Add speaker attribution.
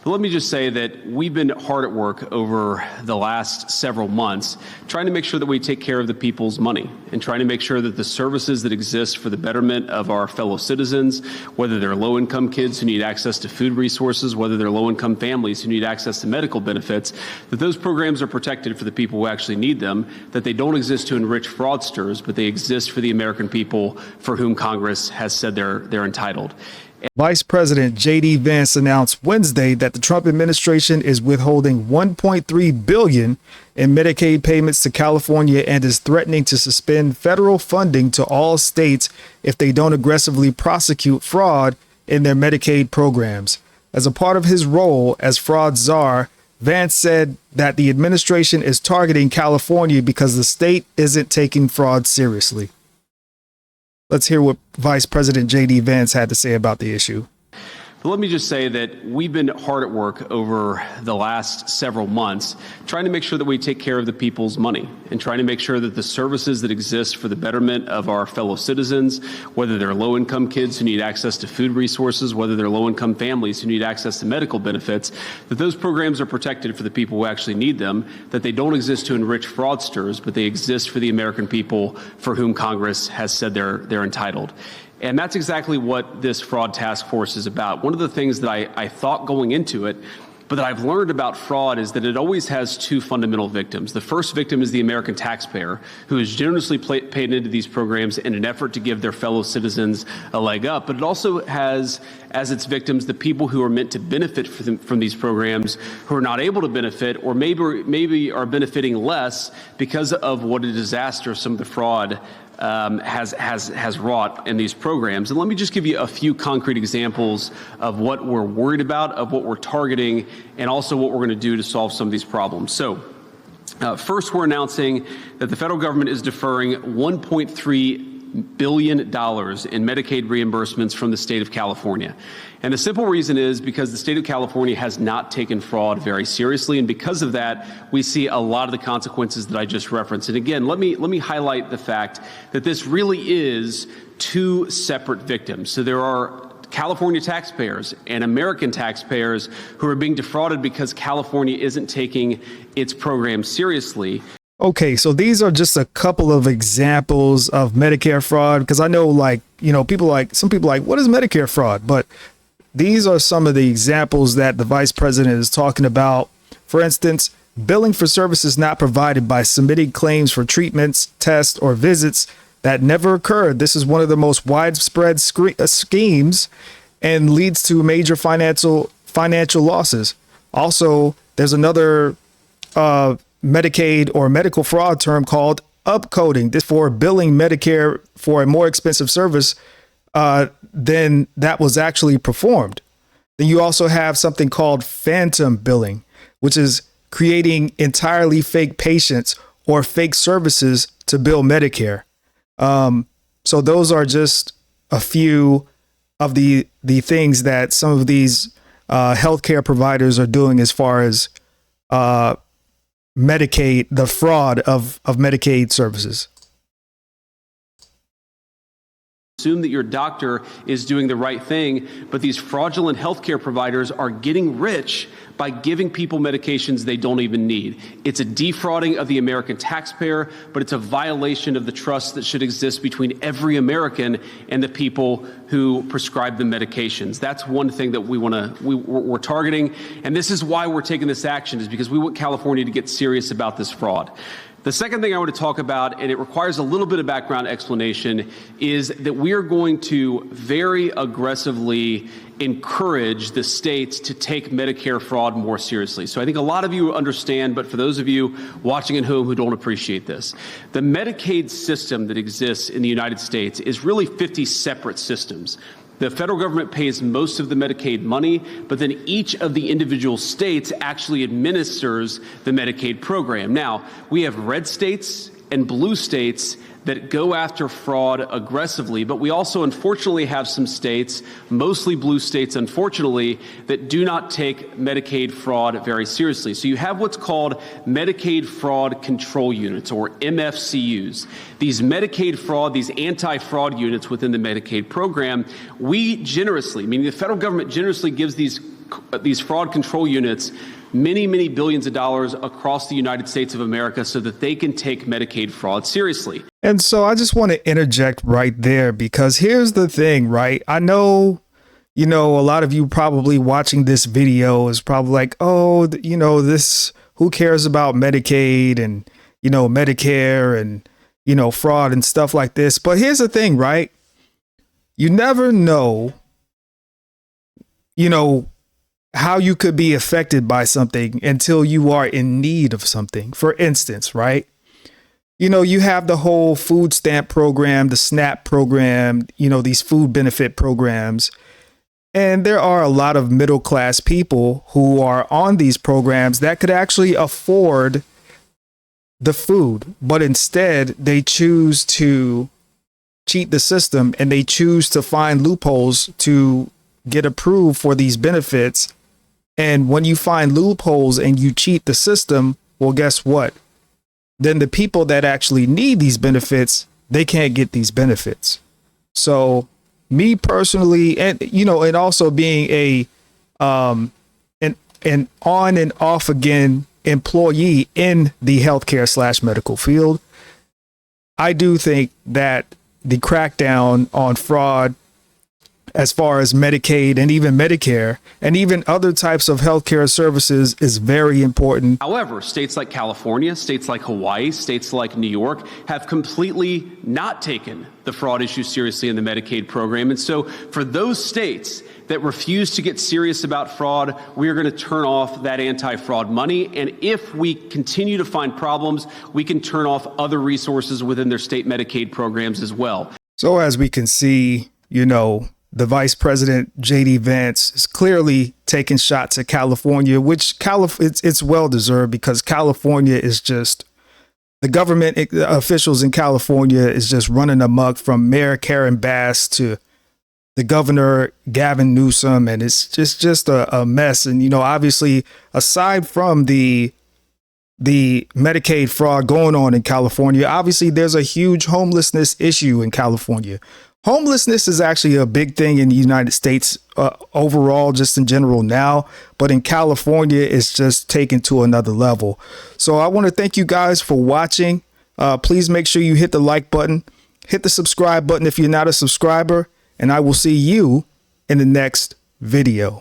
Speaker 1: But let me just say that we've been hard at work over the last several months trying to make sure that we take care of the people's money and trying to make sure that the services that exist for the betterment of our fellow citizens, whether they're low-income kids who need access to food resources, whether they're low-income families who need access to medical benefits, that those programs are protected for the people who actually need them, that they don't exist to enrich fraudsters, but they exist for the American people for whom Congress has said they're entitled.
Speaker 2: Vice President J.D. Vance announced Wednesday that the Trump administration is withholding $1.3 billion in Medicaid payments to California and is threatening to suspend federal funding to all states if they don't aggressively prosecute fraud in their Medicaid programs. As a part of his role as fraud czar, Vance said that the administration is targeting California because the state isn't taking fraud seriously. Let's hear what Vice President J.D. Vance had to say about the issue.
Speaker 1: But let me just say that we've been hard at work over the last several months trying to make sure that we take care of the people's money and trying to make sure that the services that exist for the betterment of our fellow citizens, whether they're low-income kids who need access to food resources, whether they're low-income families who need access to medical benefits, that those programs are protected for the people who actually need them, that they don't exist to enrich fraudsters, but they exist for the American people for whom Congress has said they're entitled. And that's exactly what this fraud task force is about. One of the things that I thought going into it, but that I've learned about fraud, is that it always has two fundamental victims. The first victim is the American taxpayer, who is generously paid into these programs in an effort to give their fellow citizens a leg up. But it also has as its victims the people who are meant to benefit from these programs, who are not able to benefit, or maybe are benefiting less because of what a disaster some of the fraud has wrought in these programs. And let me just give you a few concrete examples of what we're worried about, of what we're targeting, and also what we're going to do to solve some of these problems. So first, we're announcing that the federal government is deferring $1.3 billion in Medicaid reimbursements from the state of California. And the simple reason is because the state of California has not taken fraud very seriously, and because of that, we see a lot of the consequences that I just referenced. And again, let me highlight the fact that this really is two separate victims. So there are California taxpayers and American taxpayers who are being defrauded because California isn't taking its program seriously.
Speaker 2: Okay, so these are just a couple of examples of Medicare fraud, because I know, some people like, what is Medicare fraud? But these are some of the examples that the vice president is talking about. For instance, billing for services not provided by submitting claims for treatments, tests, or visits that never occurred. This is one of the most widespread schemes and leads to major financial losses. Also, there's another Medicaid or medical fraud term called upcoding. This for billing Medicare for a more expensive service than that was actually performed. Then you also have something called phantom billing, which is creating entirely fake patients or fake services to bill Medicare. So those are just a few of the things that some of these healthcare providers are doing as far as Medicaid, the fraud of Medicaid services.
Speaker 1: Assume that your doctor is doing the right thing, but these fraudulent healthcare providers are getting rich by giving people medications they don't even need. It's a defrauding of the American taxpayer, but it's a violation of the trust that should exist between every American and the people who prescribe the medications. That's one thing that we're targeting, and this is why we're taking this action, is because we want California to get serious about this fraud. The second thing I want to talk about, and it requires a little bit of background explanation, is that we are going to very aggressively encourage the states to take Medicare fraud more seriously. So I think a lot of you understand, but for those of you watching at home who don't appreciate this, the Medicaid system that exists in the United States is really 50 separate systems. The federal government pays most of the Medicaid money, but then each of the individual states actually administers the Medicaid program. Now, we have red states and blue states that go after fraud aggressively, but we also unfortunately have some states, mostly blue states unfortunately, that do not take Medicaid fraud very seriously. So you have what's called Medicaid Fraud Control Units, or MFCUs. These Medicaid fraud, these anti-fraud units within the Medicaid program, we generously, meaning the federal government generously gives these fraud control units many, many billions of dollars across the United States of America so that they can take Medicaid fraud seriously.
Speaker 2: And so I just want to interject right there, because here's the thing, right? I know, a lot of you probably watching this video is probably like, oh, this, who cares about Medicaid and, Medicare and, fraud and stuff like this. But here's the thing, right? You never know, how you could be affected by something until you are in need of something. For instance, right? You have the whole food stamp program, the SNAP program, these food benefit programs. And there are a lot of middle class people who are on these programs that could actually afford the food, but instead they choose to cheat the system and they choose to find loopholes to get approved for these benefits. And when you find loopholes and you cheat the system, well, guess what? Then the people that actually need these benefits, they can't get these benefits. So me personally, and, and also being an on and off again employee in the healthcare / medical field, I do think that the crackdown on fraud as far as Medicaid and even Medicare and even other types of healthcare services is very important.
Speaker 1: However, states like California, states like Hawaii, states like New York have completely not taken the fraud issue seriously in the Medicaid program. And so for those states that refuse to get serious about fraud, we are going to turn off that anti-fraud money. And if we continue to find problems, we can turn off other resources within their state Medicaid programs as well.
Speaker 2: So as we can see, the Vice President, J.D. Vance, is clearly taking shots at California, which it's well-deserved, because California is just, the government officials in California is just running amok, from Mayor Karen Bass to the governor, Gavin Newsom, and it's just a mess. And, obviously, aside from the Medicaid fraud going on in California, obviously there's a huge homelessness issue in California. Homelessness is actually a big thing in the United States overall, just in general now. But in California, it's just taken to another level. So I want to thank you guys for watching. Please make sure you hit the like button, hit the subscribe button if you're not a subscriber, and I will see you in the next video.